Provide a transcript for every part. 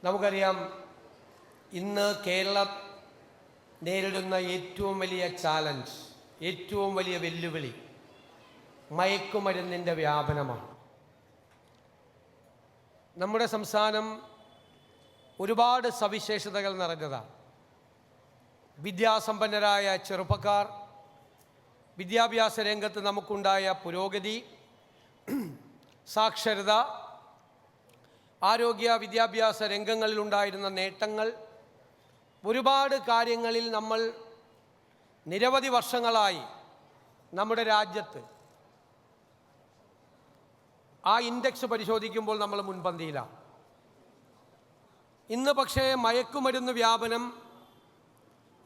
നമുക്കറിയാം, ഇന്ന് കേരളം നേരിടുന്ന ഏറ്റവും വലിയ ചാലഞ്ച്, ഏറ്റവും വലിയ വെല്ലുവിളി മയക്കുമരുന്നിൻ്റെ വ്യാപനമാണ്. നമ്മുടെ സംസ്ഥാനം ഒരുപാട് സവിശേഷതകൾ നിറഞ്ഞതാണ്. വിദ്യാസമ്പന്നരായ ചെറുപ്പക്കാർ, വിദ്യാഭ്യാസ രംഗത്ത് നമുക്കുണ്ടായ പുരോഗതി, സാക്ഷരത, ആരോഗ്യ വിദ്യാഭ്യാസ രംഗങ്ങളിലുണ്ടായിരുന്ന നേട്ടങ്ങൾ, ഒരുപാട് കാര്യങ്ങളിൽ നമ്മൾ നിരവധി വർഷങ്ങളായി നമ്മുടെ രാജ്യത്ത് ആ ഇൻഡെക്സ് പരിശോധിക്കുമ്പോൾ നമ്മൾ മുൻപന്തിയിലാണ്. ഇന്ന് പക്ഷേ മയക്കുമരുന്ന് വ്യാപനം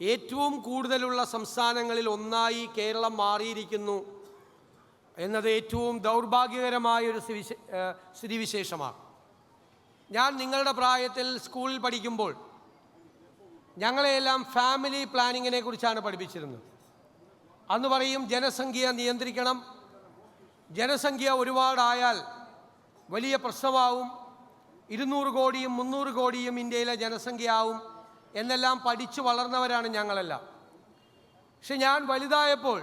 ഏറ്റവും കൂടുതലുള്ള സംസ്ഥാനങ്ങളിൽ ഒന്നായി കേരളം മാറിയിരിക്കുന്നു എന്നത് ഏറ്റവും ദൗർഭാഗ്യകരമായൊരു സ്ഥിതിവിശേഷമാണ്. ഞാൻ നിങ്ങളുടെ പ്രായത്തിൽ സ്കൂളിൽ പഠിക്കുമ്പോൾ ഞങ്ങളെയെല്ലാം ഫാമിലി പ്ലാനിങ്ങിനെ കുറിച്ചാണ് പഠിപ്പിച്ചിരുന്നത്. അന്ന് പറയും, ജനസംഖ്യ നിയന്ത്രിക്കണം, ജനസംഖ്യ ഒരുപാടായാൽ വലിയ പ്രശ്നമാവും, 200 കോടിയും 300 കോടിയും ഇന്ത്യയിലെ ജനസംഖ്യ ആവും എന്നെല്ലാം പഠിച്ചു വളർന്നവരാണ് ഞങ്ങളെല്ലാം. പക്ഷെ ഞാൻ വലുതായപ്പോൾ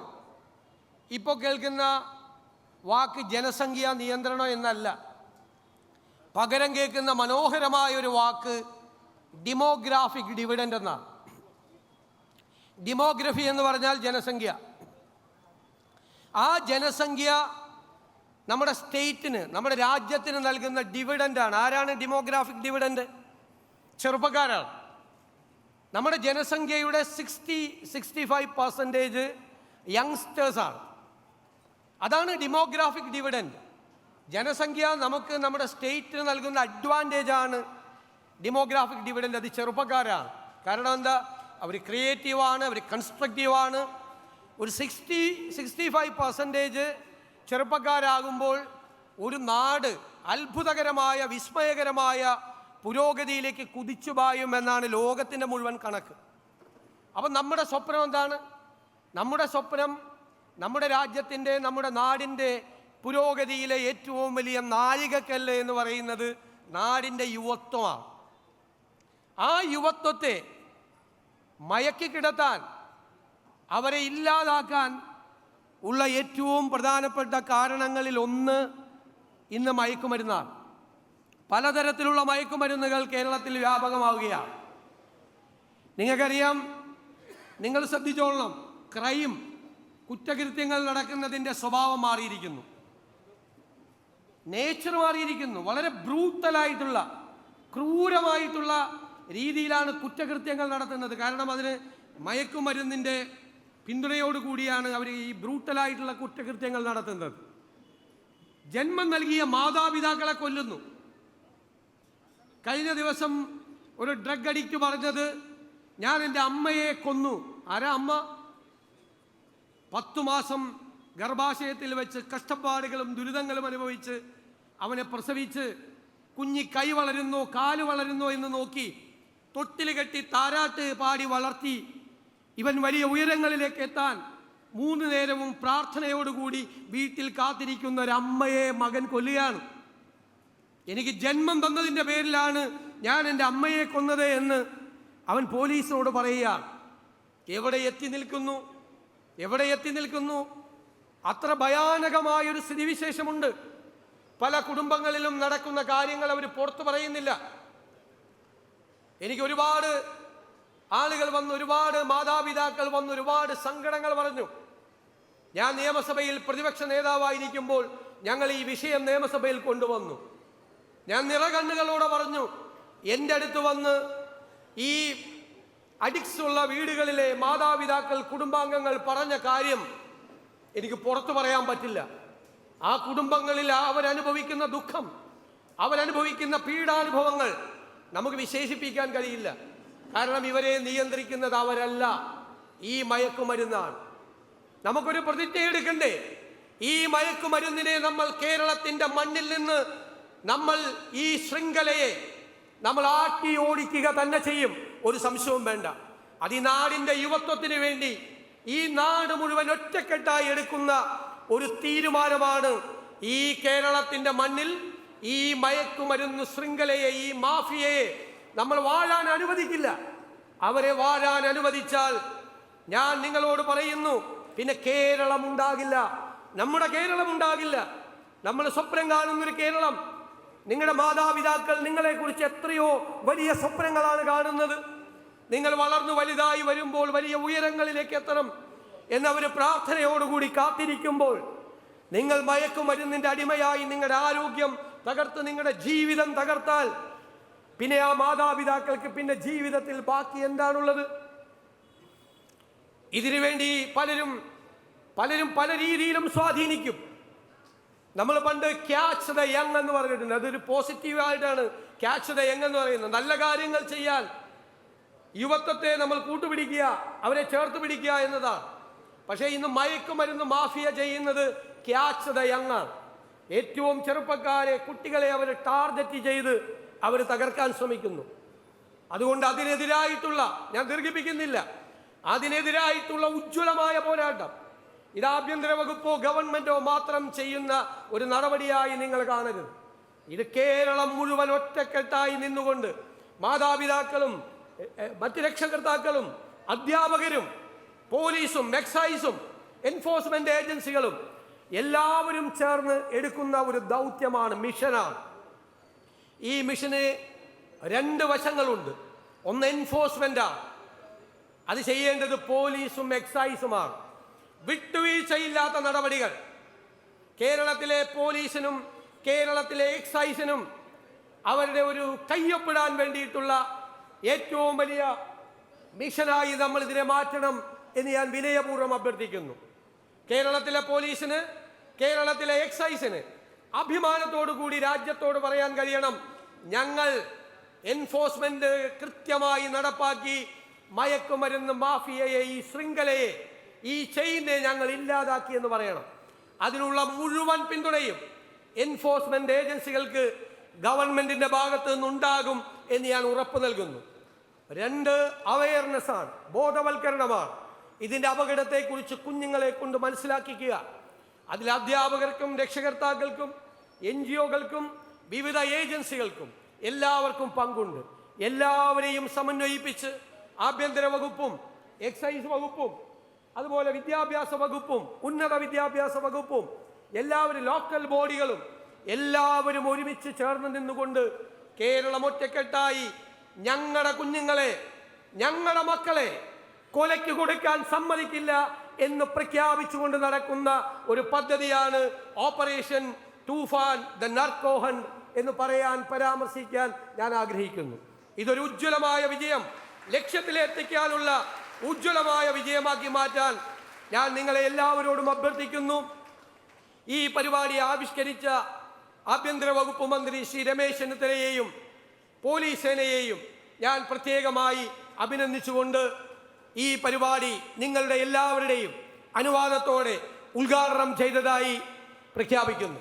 ഇപ്പോൾ കേൾക്കുന്ന വാക്ക് ജനസംഖ്യാ നിയന്ത്രണം എന്നല്ല, പകരം കേൾക്കുന്ന മനോഹരമായൊരു വാക്ക് ഡെമോഗ്രാഫിക് ഡിവിഡൻഡ് എന്നാണ്. ഡെമോഗ്രഫി എന്ന് പറഞ്ഞാൽ ജനസംഖ്യ. ആ ജനസംഖ്യ നമ്മുടെ സ്റ്റേറ്റിന്, നമ്മുടെ രാജ്യത്തിന് നൽകുന്ന ഡിവിഡൻഡാണ്. ആരാണ് ഡെമോഗ്രാഫിക് ഡിവിഡൻഡ്? ചെറുപ്പക്കാരാണ്. നമ്മുടെ ജനസംഖ്യയുടെ 65% യങ്സ്റ്റേഴ്സാണ്. അതാണ് ഡെമോഗ്രാഫിക് ഡിവിഡൻഡ്. ജനസംഖ്യ നമുക്ക് നമ്മുടെ സ്റ്റേറ്റിന് നൽകുന്ന അഡ്വാൻറ്റേജാണ് ഡെമോഗ്രാഫിക് ഡിവിഡൻഡ്. അത് ചെറുപ്പക്കാരാണ്. കാരണം എന്താ? അവർ ക്രിയേറ്റീവാണ്, അവർ കൺസ്ട്രക്റ്റീവാണ്. ഒരു 65% ചെറുപ്പക്കാരാകുമ്പോൾ ഒരു നാട് അത്ഭുതകരമായ, വിസ്മയകരമായ പുരോഗതിയിലേക്ക് കുതിച്ചുപായും എന്നാണ് ലോകത്തിൻ്റെ മുഴുവൻ കണക്ക്. അപ്പം നമ്മുടെ സ്വപ്നം എന്താണ്? നമ്മുടെ സ്വപ്നം നമ്മുടെ രാജ്യത്തിൻ്റെ, നമ്മുടെ നാടിൻ്റെ പുരോഗതിയിലെ ഏറ്റവും വലിയ നാഴികക്കല്ല് എന്ന് പറയുന്നത് നാടിൻ്റെ യുവത്വമാണ്. ആ യുവത്വത്തെ മയക്കി കിടത്താൻ, അവരെ ഇല്ലാതാക്കാൻ ഉള്ള ഏറ്റവും പ്രധാനപ്പെട്ട കാരണങ്ങളിൽ ഒന്ന് ഇന്ന് മയക്കുമരുന്നാണ്. പലതരത്തിലുള്ള മയക്കുമരുന്നുകൾ കേരളത്തിൽ വ്യാപകമാവുകയാണ്. നിങ്ങൾക്കറിയാം, നിങ്ങൾ ശ്രദ്ധിച്ചോളണം, ക്രൈം, കുറ്റകൃത്യങ്ങൾ നടക്കുന്നതിൻ്റെ സ്വഭാവം മാറിയിരിക്കുന്നു, നേച്ചർ മാറിയിരിക്കുന്നു. വളരെ ബ്രൂട്ടലായിട്ടുള്ള, ക്രൂരമായിട്ടുള്ള രീതിയിലാണ് കുറ്റകൃത്യങ്ങൾ നടത്തുന്നത്. കാരണം അതിന് മയക്കുമരുന്നിൻ്റെ പിന്തുണയോടുകൂടിയാണ് അവർ ഈ ബ്രൂട്ടലായിട്ടുള്ള കുറ്റകൃത്യങ്ങൾ നടത്തുന്നത്. ജന്മം നൽകിയ മാതാപിതാക്കളെ കൊല്ലുന്നു. കഴിഞ്ഞ ദിവസം ഒരു ഡ്രഗ് അഡിക്റ്റ് പറഞ്ഞത്, ഞാൻ എൻ്റെ അമ്മയെ കൊന്നു. ആരാ അമ്മ? 10 മാസം ഗർഭാശയത്തിൽ വെച്ച് കഷ്ടപ്പാടുകളും ദുരിതങ്ങളും അനുഭവിച്ച് അവനെ പ്രസവിച്ച് കുഞ്ഞി കൈ വളരുന്നോ കാല് വളരുന്നോ എന്ന് നോക്കി തൊട്ടിൽ കെട്ടി താരാട്ട് പാടി വളർത്തി ഇവൻ വലിയ ഉയരങ്ങളിലേക്ക് എത്താൻ 3 നേരവും പ്രാർത്ഥനയോടുകൂടി വീട്ടിൽ കാത്തിരിക്കുന്ന ഒരമ്മയെ മകൻ കൊല്ലുകയാണ്. എനിക്ക് ജന്മം തന്നതിൻ്റെ പേരിലാണ് ഞാൻ എൻ്റെ അമ്മയെ കൊന്നത് എന്ന് അവൻ പോലീസിനോട് പറയുകയാണ്. എവിടെ എത്തി നിൽക്കുന്നു, എവിടെ എത്തി നിൽക്കുന്നു? അത്ര ഭയാനകമായൊരു സ്ഥിതിവിശേഷമുണ്ട്. പല കുടുംബങ്ങളിലും നടക്കുന്ന കാര്യങ്ങൾ അവർ പുറത്തു പറയുന്നില്ല. എനിക്ക് ഒരുപാട് ആളുകൾ വന്ന്, ഒരുപാട് മാതാപിതാക്കൾ വന്ന് ഒരുപാട് സങ്കടങ്ങൾ പറഞ്ഞു. ഞാൻ നിയമസഭയിൽ പ്രതിപക്ഷ നേതാവായിരിക്കുമ്പോൾ ഞങ്ങൾ ഈ വിഷയം നിയമസഭയിൽ കൊണ്ടുവന്നു. ഞാൻ നിറകണ്ണുകളോടെ പറഞ്ഞു, എൻ്റെ അടുത്ത് വന്ന് ഈ അഡിക്സ് ഉള്ള വീടുകളിലെ മാതാപിതാക്കൾ, കുടുംബാംഗങ്ങൾ പറഞ്ഞ കാര്യം എനിക്ക് പുറത്തു പറയാൻ പറ്റില്ല. ആ കുടുംബങ്ങളിൽ അവരനുഭവിക്കുന്ന ദുഃഖം, അവരനുഭവിക്കുന്ന പീഡാനുഭവങ്ങൾ നമുക്ക് വിശേഷിപ്പിക്കാൻ കഴിയില്ല. കാരണം ഇവരെ നിയന്ത്രിക്കുന്നത് അവരല്ല, ഈ മയക്കുമരുന്നാണ്. നമുക്കൊരു പ്രതിജ്ഞ എടുക്കണ്ടേ? ഈ മയക്കുമരുന്നിനെ നമ്മൾ കേരളത്തിൻ്റെ മണ്ണിൽ നിന്ന്, നമ്മൾ ഈ ശൃംഖലയെ നമ്മൾ ആട്ടി ഓടിക്കുക തന്നെ ചെയ്യും, ഒരു സംശയവും വേണ്ട. അത് ഈ നാടിൻ്റെ യുവത്വത്തിന് വേണ്ടി ഈ നാട് മുഴുവൻ ഒറ്റക്കെട്ടായി എടുക്കുന്ന ഒരു തീരുമാനമാണ്. ഈ കേരളത്തിൻ്റെ മണ്ണിൽ ഈ മയക്കുമരുന്ന് ശൃംഖലയെ, ഈ മാഫിയയെ നമ്മൾ വാഴാൻ അനുവദിക്കില്ല. അവരെ വാഴാൻ അനുവദിച്ചാൽ ഞാൻ നിങ്ങളോട് പറയുന്നു, പിന്നെ കേരളം ഉണ്ടാകില്ല. നമ്മുടെ കേരളം ഉണ്ടാകില്ല. നമ്മൾ സ്വപ്നം കാണുന്നൊരു കേരളം. നിങ്ങളുടെ മാതാപിതാക്കൾ നിങ്ങളെക്കുറിച്ച് എത്രയോ വലിയ സ്വപ്നങ്ങളാണ് കാണുന്നത്. നിങ്ങൾ വളർന്നു വലുതായി വരുമ്പോൾ വലിയ ഉയരങ്ങളിലേക്ക് എത്തണം എന്നവർ പ്രാർത്ഥനയോടുകൂടി കാത്തിരിക്കുമ്പോൾ നിങ്ങൾ മയക്കുമരുന്നിൻ്റെ അടിമയായി നിങ്ങളുടെ ആരോഗ്യം തകർത്ത് നിങ്ങളുടെ ജീവിതം തകർത്താൽ പിന്നെ ആ മാതാപിതാക്കൾക്ക് പിന്നെ ജീവിതത്തിൽ ബാക്കി എന്താണുള്ളത്? ഇതിനുവേണ്ടി പലരും പല രീതിയിലും സ്വാധീനിക്കും. നമ്മൾ പണ്ട് ക്യാച്ച് ദ യങ് എന്ന് പറഞ്ഞിട്ടുണ്ട്. അതൊരു പോസിറ്റീവായിട്ടാണ് ക്യാച്ച് ദ യങ് എന്ന് പറയുന്നത്. നല്ല കാര്യങ്ങൾ ചെയ്യാൻ യുവത്വത്തെ നമ്മൾ കൂട്ടുപിടിക്കുക, അവരെ ചേർത്ത് പിടിക്കുക എന്നതാണ്. പക്ഷേ ഇന്ന് മയക്കുമരുന്ന് മാഫിയ ചെയ്യുന്നത് ക്യാച്ച് ദ യങ് ആണ്. ഏറ്റവും ചെറുപ്പക്കാരെ, കുട്ടികളെ അവർ ടാർഗറ്റ് ചെയ്ത് അവർ തകർക്കാൻ ശ്രമിക്കുന്നു. അതുകൊണ്ട് അതിനെതിരായിട്ടുള്ള, ഞാൻ ദീർഘിപ്പിക്കുന്നില്ല, അതിനെതിരായിട്ടുള്ള ഉജ്ജ്വലമായ പോരാട്ടം ഇത് ആഭ്യന്തര വകുപ്പോ ഗവൺമെന്റോ മാത്രം ചെയ്യുന്ന ഒരു നടപടിയായി നിങ്ങൾ കാണരുത്. ഇത് കേരളം മുഴുവൻ ഒറ്റക്കെട്ടായി നിന്നുകൊണ്ട് മാതാപിതാക്കളും മറ്റ് രക്ഷകർത്താക്കളും അധ്യാപകരും പോലീസും എക്സൈസും എൻഫോഴ്സ്മെന്റ് ഏജൻസികളും എല്ലാവരും ചേർന്ന് എടുക്കുന്ന ഒരു ദൗത്യമാണ്, മിഷനാണ്. ഈ മിഷന് രണ്ട് വശങ്ങളുണ്ട്. ഒന്ന് എൻഫോഴ്സ്മെന്റാണ്. അത് ചെയ്യേണ്ടത് പോലീസും എക്സൈസുമാണ്. വിട്ടുവീഴ്ചയില്ലാത്ത നടപടികൾ കേരളത്തിലെ പോലീസിനും കേരളത്തിലെ എക്സൈസിനും അവരുടെ ഒരു കയ്യൊപ്പിടാൻ വേണ്ടിയിട്ടുള്ള ഏറ്റവും വലിയ മിഷനായി നമ്മൾ ഇതിനെ മാറ്റണം എന്ന് ഞാൻ വിനയപൂർവ്വം അഭ്യർത്ഥിക്കുന്നു. കേരളത്തിലെ പോലീസിന്, കേരളത്തിലെ എക്സൈസിന് അഭിമാനത്തോടു കൂടി രാജ്യത്തോട് പറയാൻ കഴിയണം, ഞങ്ങൾ എൻഫോഴ്സ്മെന്റ് കൃത്യമായി നടപ്പാക്കി മയക്കുമരുന്ന് മാഫിയയെ, ഈ ശൃംഖലയെ, ഈ ചെയിനെ ഞങ്ങൾ ഇല്ലാതാക്കി എന്ന് പറയണം. അതിനുള്ള മുഴുവൻ പിന്തുണയും എൻഫോഴ്സ്മെന്റ് ഏജൻസികൾക്ക് ഗവൺമെന്റിന്റെ ഭാഗത്ത് നിന്നുണ്ടാകും എന്ന് ഞാൻ ഉറപ്പ് നൽകുന്നു. രണ്ട്, അവയർനെസ് ആണ്, ബോധവൽക്കരണമാണ്. ഇതിന്റെ അപകടത്തെക്കുറിച്ച് കുഞ്ഞുങ്ങളെ കൊണ്ട് മനസ്സിലാക്കിക്കുക. അതിൽ അധ്യാപകർക്കും രക്ഷകർത്താക്കൾക്കും NGOകൾക്കും വിവിധ ഏജൻസികൾക്കും എല്ലാവർക്കും പങ്കുണ്ട്. എല്ലാവരെയും സമന്വയിപ്പിച്ച് ആഭ്യന്തര വകുപ്പും എക്സൈസ് വകുപ്പും അതുപോലെ വിദ്യാഭ്യാസ വകുപ്പും ഉന്നത വിദ്യാഭ്യാസ വകുപ്പും എല്ലാവരും ലോക്കൽ ബോഡികളും എല്ലാവരും ഒരുമിച്ച് ചേർന്ന് നിന്നുകൊണ്ട് കേരളം ഒറ്റക്കെട്ടായി ഞങ്ങളുടെ കുഞ്ഞുങ്ങളെ, ഞങ്ങളുടെ മക്കളെ കൊലയ്ക്ക് കൊടുക്കാൻ സമ്മതിക്കില്ല എന്ന് പ്രഖ്യാപിച്ചുകൊണ്ട് നടക്കുന്ന ഒരു പദ്ധതിയാണ് operation Toofan the narco hunt എന്ന് പരാമർശിക്കാൻ ഞാൻ ആഗ്രഹിക്കുന്നു. ഇതൊരു ഉജ്ജ്വലമായ വിജയം, ലക്ഷ്യത്തിലെത്തിക്കാനുള്ള ഉജ്ജ്വലമായ വിജയമാക്കി മാറ്റാൻ ഞാൻ നിങ്ങളെ എല്ലാവരോടും അഭ്യർത്ഥിക്കുന്നു. ഈ പരിപാടി ആവിഷ്കരിച്ച ആഭ്യന്തര വകുപ്പ് മന്ത്രി ശ്രീ രമേശ് ചെന്നിത്തലയെയും പോലീസ് സേനയെയും ഞാൻ പ്രത്യേകമായി അഭിനന്ദിച്ചുകൊണ്ട് ഈ പരിപാടി നിങ്ങളുടെ എല്ലാവരുടെയും അനുവാദത്തോടെ ഉദ്ഘാടനം ചെയ്തതായി പ്രഖ്യാപിക്കുന്നു.